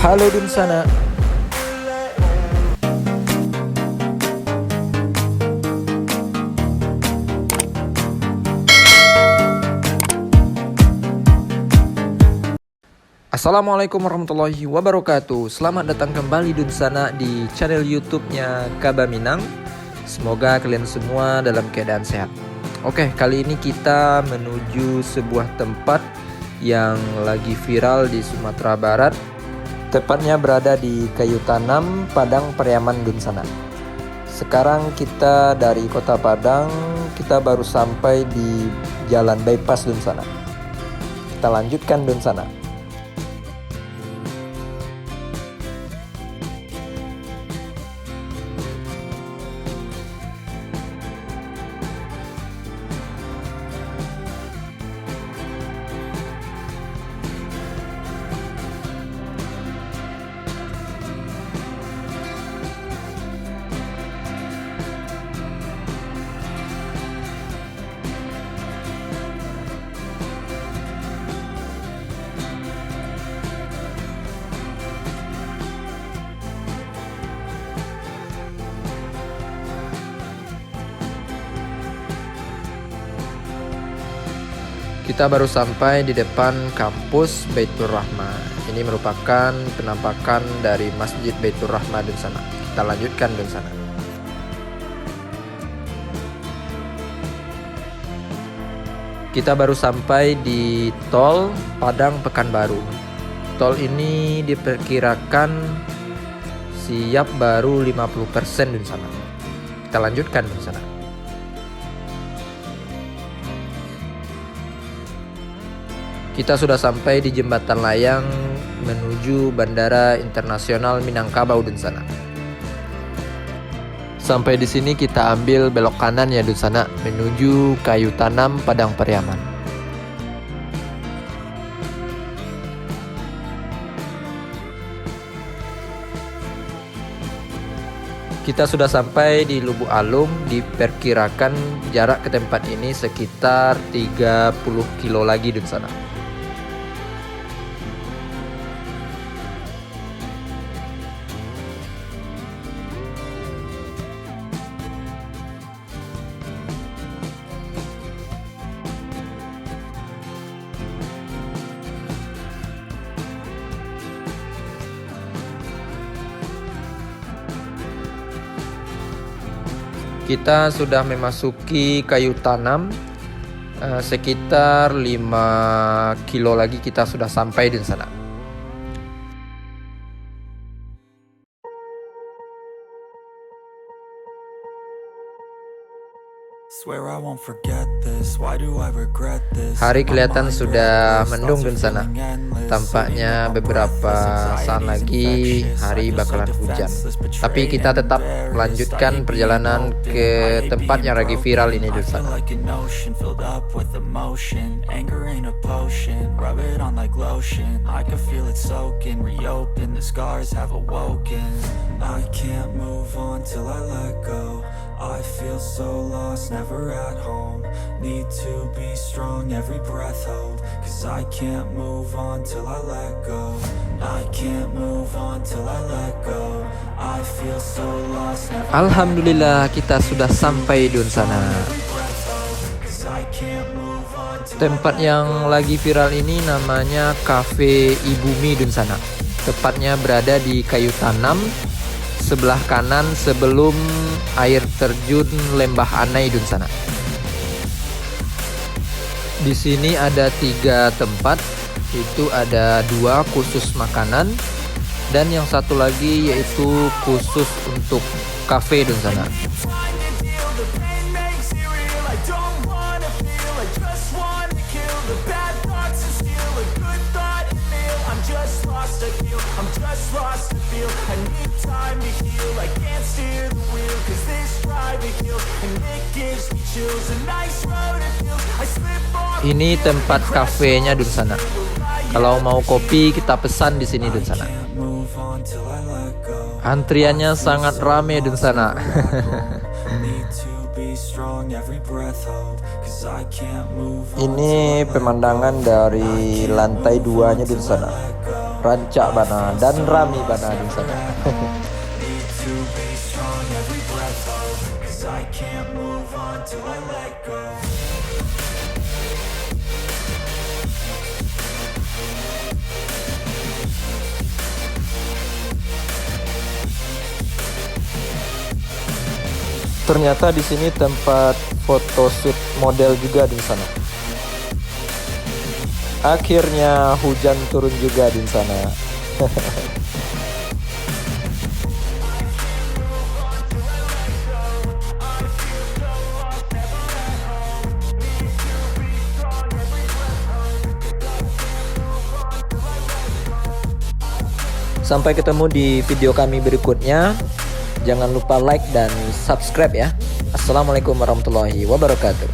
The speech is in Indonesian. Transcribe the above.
Halo Dunsana. Assalamualaikum warahmatullahi wabarakatuh. Selamat datang kembali Dunsana di channel YouTube-nya Kaba Minang. Semoga kalian semua dalam keadaan sehat. Oke, kali ini kita menuju sebuah tempat yang lagi viral di Sumatera Barat. Tepatnya berada di Kayu Tanam, Padang Pariaman, Dunsana. Sekarang kita dari Kota Padang, kita baru sampai di Jalan Bypass Dunsana. Kita lanjutkan Dunsana. Kita baru sampai di depan kampus Baitur Rahmah. Ini merupakan penampakan dari Masjid Baitur Rahmah Dunsana. Kita lanjutkan Dunsana. Kita baru sampai di tol Padang Pekanbaru. Tol ini diperkirakan siap baru 50% Dunsana. Kita lanjutkan Dunsana. Kita sudah sampai di jembatan layang menuju Bandara Internasional Minangkabau Dunsana. Sampai di sini kita ambil belok kanan ya Dunsana menuju Kayu Tanam Padang Pariaman. Kita sudah sampai di Lubuk Alung. Diperkirakan jarak ke tempat ini sekitar 30 kilo lagi Dunsana. Kita sudah memasuki Kayu Tanam, sekitar 5 kilo lagi kita sudah sampai di sana. Hari kelihatan sudah mendung di sana. Tampaknya beberapa saat lagi hari bakalan hujan. Tapi kita tetap melanjutkan perjalanan ke tempat yang lagi viral ini di sana. I feel so lost, never at home. Need to be strong, every breath hold. Cause I can't move on till I let go. I can't move on till I let go. I feel so lost, never. Alhamdulillah kita sudah sampai di sana. Tempat yang lagi viral ini namanya Cafe Ibumi Dunsana. Tepatnya berada di Kayu Tanam, sebelah kanan sebelum air terjun Lembah Anai Dunsana. Di sini ada 3 tempat, itu ada 2 khusus makanan dan yang satu lagi yaitu khusus untuk kafe Dunsana. Ini tempat kafenya Dunsana. Kalau mau kopi kita pesan di sini Dunsana. Antriannya sangat ramai Dunsana. be strong, every breath hold, 'cause I can't move on Ini pemandangan dari lantai 2-nya di sana. Rancak bana dan rami bana di sana. need to be strong, every breath hold, 'cause I can't move on till I let go. Ternyata di sini tempat photoshoot model juga di sana. Akhirnya hujan turun juga di sana. Sampai ketemu di video kami berikutnya. Jangan lupa like dan subscribe ya. Assalamualaikum warahmatullahi wabarakatuh.